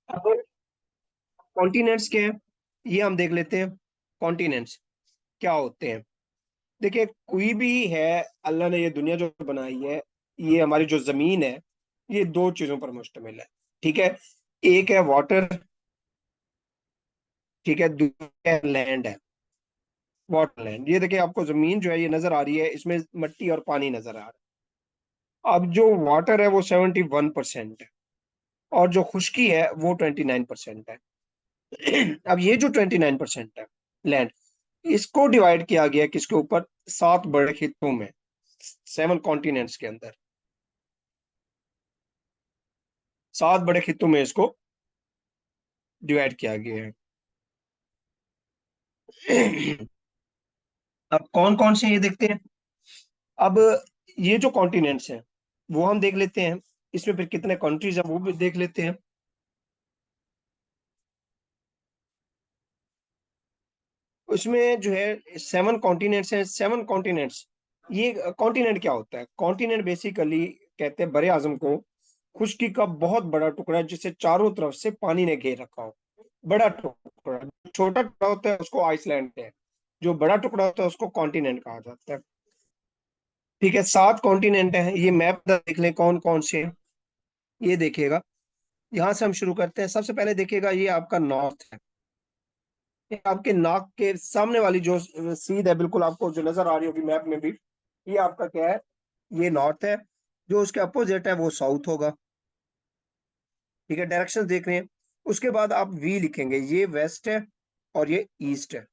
अब कॉन्टिनेंट्स क्या है, ये हम देख लेते हैं। कॉन्टिनेंट्स क्या होते हैं? देखिए, कोई भी है, अल्लाह ने ये दुनिया जो बनाई है, ये हमारी जो जमीन है, ये दो चीजों पर मुश्तमिल है। ठीक है, एक है वाटर, ठीक है, दूसरा लैंड है। वाटर लैंड, ये देखिए आपको जमीन जो है ये नजर आ रही है, इसमें मिट्टी और पानी नजर आ रहा है। अब जो वाटर है वो 71% है, और जो खुश्की है वो 29% है। अब ये जो 29% है लैंड, इसको डिवाइड किया गया किसके ऊपर? 7 बड़े खित्तों में, 7 कॉन्टिनेंट्स के अंदर, 7 बड़े खित्तों में इसको डिवाइड किया गया है। अब कौन कौन से ये देखते हैं। अब ये जो कॉन्टिनेंट्स हैं वो हम देख लेते हैं, इसमें फिर कितने कंट्रीज हैं वो भी देख लेते हैं। उसमें जो है 7 कॉन्टिनेंट्स हैं। 7 कॉन्टिनेंट्स, ये कॉन्टिनेंट क्या होता है? कॉन्टिनेंट बेसिकली कहते हैं बड़े आजम को, खुश्की का बहुत बड़ा टुकड़ा जिसे चारों तरफ से पानी ने घेर रखा हो। बड़ा टुकड़ा, छोटा टुकड़ा होता है उसको आइसलैंड है, जो बड़ा टुकड़ा होता है उसको कॉन्टिनेंट कहा जाता है। ठीक है, 7 कॉन्टिनेंट है, ये मैप देख लें कौन कौन से हैं। ये देखिएगा, यहाँ से हम शुरू करते हैं। सबसे पहले देखिएगा, ये आपका नॉर्थ है। ये आपके नाक के सामने वाली जो सीध है, बिल्कुल आपको जो नजर आ रही होगी मैप में भी, ये आपका क्या है? ये नॉर्थ है। जो उसके अपोजिट है वो साउथ होगा। ठीक है, डायरेक्शन देख रहे हैं। उसके बाद आप वी लिखेंगे, ये वेस्ट है और ये ईस्ट है।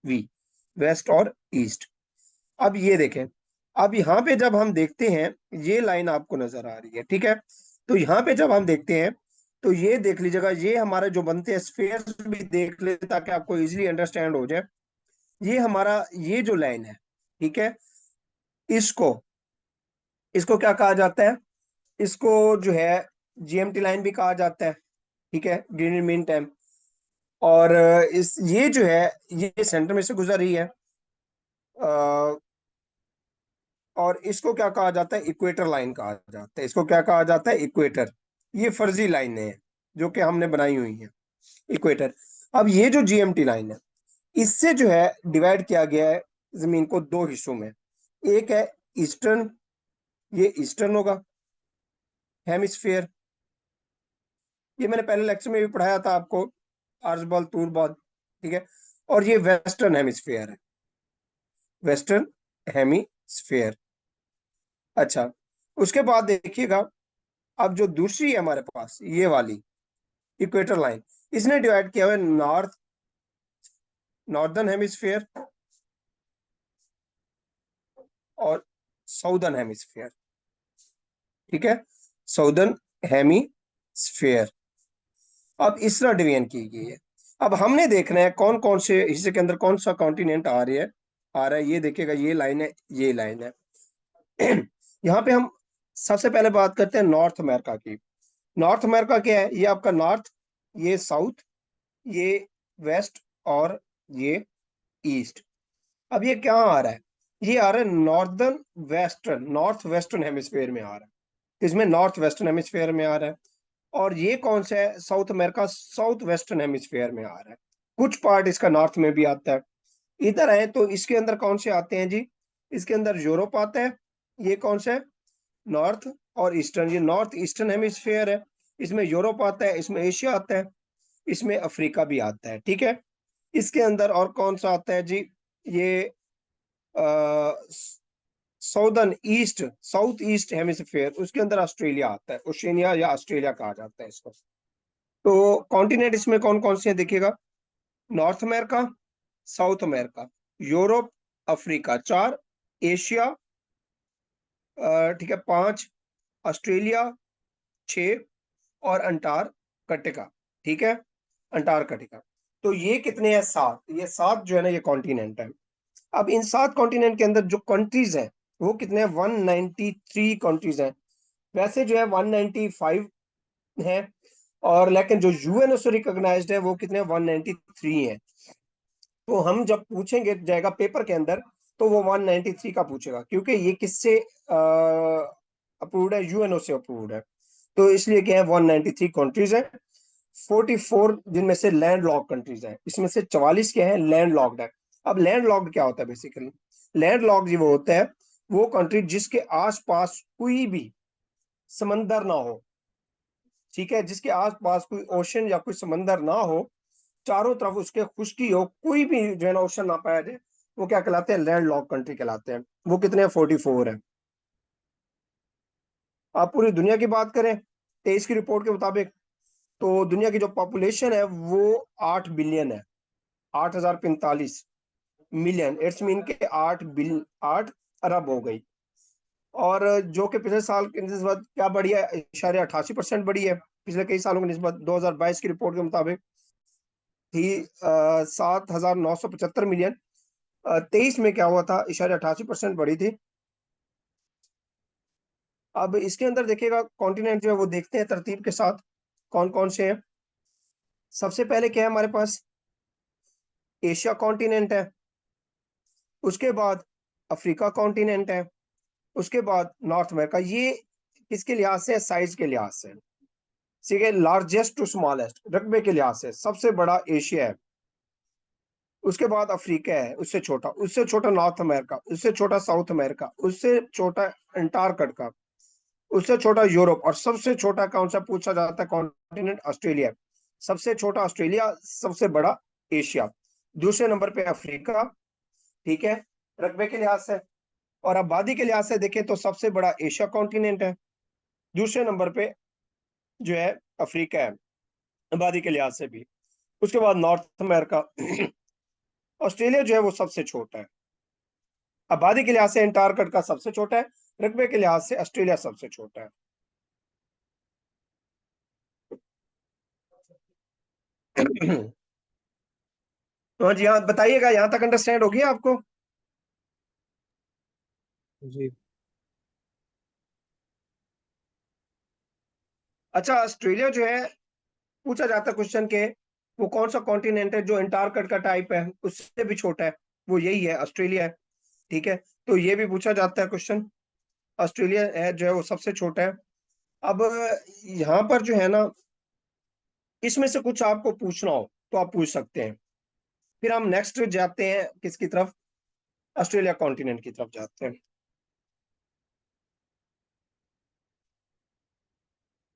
वी, वेस्ट और ईस्ट। अब ये देखें, अब यहाँ पे जब हम देखते हैं, ये लाइन आपको नजर आ रही है, ठीक है। तो यहाँ पे जब हम देखते हैं, तो ये देख लीजिएगा, ये हमारे जो बनते हैं स्फीयर्स भी देख ले ताकि आपको इजीली अंडरस्टैंड हो जाए। ये हमारा, ये जो लाइन है, ठीक है, इसको इसको क्या कहा जाता है? इसको जो है जीएमटी लाइन भी कहा जाता है। ठीक है, ग्रीनिच मीन टाइम। और इस ये जो है, ये सेंटर में से गुजर रही है। अ, और इसको क्या कहा जाता है? इक्वेटर लाइन कहा जाता है। इसको क्या कहा जाता है? इक्वेटर। ये फर्जी लाइनें हैं जो कि हमने बनाई हुई हैं, इक्वेटर। अब ये जो जीएमटी लाइन है, इससे जो है डिवाइड किया गया है जमीन को दो हिस्सों में। एक है ईस्टर्न, ये ईस्टर्न होगा हेमिस्फेयर। ये मैंने पहले लेक्चर में भी पढ़ाया था आपको, आर्चबॉल तूरबॉल। ठीक है, और ये वेस्टर्न हेमिस्फेयर है, वेस्टर्न हेमिस्फेयर। अच्छा, उसके बाद देखिएगा, अब जो दूसरी है हमारे पास, ये वाली इक्वेटर लाइन, इसने डिवाइड किया हुआ है नॉर्थ, नॉर्दर्न हेमिस्फेयर और साउदर्न हेमिस्फेयर। ठीक है, साउदर्न हेमिस्फेयर। अब इस तरह डिवीजन की गई है। अब हमने देखना है कौन कौन से हिस्से के अंदर कौन सा कॉन्टिनेंट आ रहा है। ये देखिएगा, ये लाइन है, ये लाइन है। यहाँ पे हम सबसे पहले बात करते हैं नॉर्थ अमेरिका की। नॉर्थ अमेरिका क्या है? ये आपका नॉर्थ, ये साउथ, ये वेस्ट और ये ईस्ट। अब ये क्या आ रहा है? ये आ रहा है northern western, north western hemisphere में आ रहा है। इसमें नॉर्थ वेस्टर्न हेमिस्फेयर में आ रहा है। और ये कौन सा है? South America, south western hemisphere में आ रहा है। कुछ पार्ट इसका नॉर्थ में भी आता है। इधर है तो इसके अंदर कौन से आते हैं जी? इसके अंदर यूरोप आता है। ये कौन सा है? नॉर्थ और ईस्टर्न, ये नॉर्थ ईस्टर्न हेमिस्फेयर है। इसमें यूरोप आता है, इसमें एशिया आता है, इसमें अफ्रीका भी आता है। ठीक है, इसके अंदर और कौन सा आता है जी? ये southern east, south east hemisphere, उसके अंदर ऑस्ट्रेलिया आता है। ओशिनिया या ऑस्ट्रेलिया कहा जाता है इसको। तो कॉन्टिनेंट इसमें कौन कौन से हैं देखिएगा, north America, south America, Europe, Africa 4, Asia ठीक है 5, ऑस्ट्रेलिया 6, और अंटार्कटिका। ठीक है, अंटार्कटिका। तो ये कितने हैं? 7। ये 7 जो है ना, ये कॉन्टिनेंट है। अब इन 7 कॉन्टिनेंट के अंदर जो कंट्रीज हैं वो कितने हैं? 193 कंट्रीज हैं। वैसे जो है 195 है, और लेकिन जो यूएनओ से रिकॉग्नाइज्ड है वो कितने? 193 है। तो हम जब पूछेंगे जाएगा पेपर के अंदर, तो वो 193 का पूछेगा, क्योंकि ये किससे अप्रूव्ड है? यूएनओ से अप्रूव्ड है। तो इसलिए क्या है, 193 कंट्रीज है। 44 जिनमें से लैंड लॉक कंट्रीज हैं, इसमें से 44 क्या है, लैंड लॉक्ड है। अब लैंड लॉक्ड क्या होता है बेसिकली? लैंड लॉक्ड वो होता है, वो कंट्री जिसके आसपास कोई भी समंदर ना हो, ठीक है, जिसके आसपास कोई ओशन या कोई समंदर ना हो, चारों तरफ उसके खुश्की हो, कोई भी जो है ना ओशन ना पाया जाए, वो क्या कहलाते हैं, लैंड लॉक कंट्री कहलाते हैं। वो कितने हैं, 44 है। आप पूरी दुनिया की बात करें 23 की रिपोर्ट के मुताबिक, तो दुनिया की जो पॉपुलेशन है वो 8 बिलियन है, 8,045 मिलियन, इट्स मीन के 8 अरब हो गई। और जो कि पिछले साल की निस्बत क्या बढ़ी है, 88% बढ़ी है, पिछले कई सालों की निस्बत। 2022 की रिपोर्ट के मुताबिक थी 7,975 मिलियन। 23 में क्या हुआ था, 88% बढ़ी थी। अब इसके अंदर देखिएगा कॉन्टिनेंट जो है वो देखते हैं तरतीब के साथ कौन कौन से हैं। सबसे पहले क्या है हमारे पास, एशिया कॉन्टिनेंट है, उसके बाद अफ्रीका कॉन्टिनेंट है, उसके बाद नॉर्थ अमेरिका। ये किसके लिहाज से, साइज के लिहाज से, ठीक है, लार्जेस्ट टू स्मॉलेस्ट, रकबे के लिहाज से सबसे बड़ा एशिया है। उसके बाद अफ्रीका है, उससे छोटा नॉर्थ अमेरिका, उससे छोटा साउथ अमेरिका, उससे छोटा अंटार्कटिका, उससे छोटा यूरोप, और सबसे छोटा कौन सा पूछा जाता है कॉन्टिनेंट, ऑस्ट्रेलिया। सबसे छोटा ऑस्ट्रेलिया, सबसे बड़ा एशिया। दूसरे नंबर पे अफ्रीका, ठीक है, रकबे के लिहाज से। और आबादी के लिहाज से देखें तो सबसे बड़ा एशिया कॉन्टिनेंट है, दूसरे नंबर पे जो है अफ्रीका है आबादी के लिहाज से भी। उसके बाद नॉर्थ अमेरिका। ऑस्ट्रेलिया जो है वो सबसे छोटा है, आबादी के लिहाज से अंटार्कटिका सबसे छोटा है, रकबे के लिहाज से ऑस्ट्रेलिया सबसे छोटा है। तो जी हाँ, बताइएगा, यहाँ तक अंडरस्टैंड हो गया आपको? जी। अच्छा, ऑस्ट्रेलिया जो है, पूछा जाता है क्वेश्चन के वो कौन सा कॉन्टिनेंट है जो अंटार्कटिका टाइप है, उससे भी छोटा है, वो यही है, ऑस्ट्रेलिया है। ठीक है, तो ये भी पूछा जाता है क्वेश्चन, ऑस्ट्रेलिया है जो है वो सबसे छोटा है। अब यहाँ पर जो है ना, इसमें से कुछ आपको पूछना हो तो आप पूछ सकते हैं। फिर हम नेक्स्ट जाते हैं किसकी तरफ, ऑस्ट्रेलिया कॉन्टिनेंट की तरफ जाते हैं।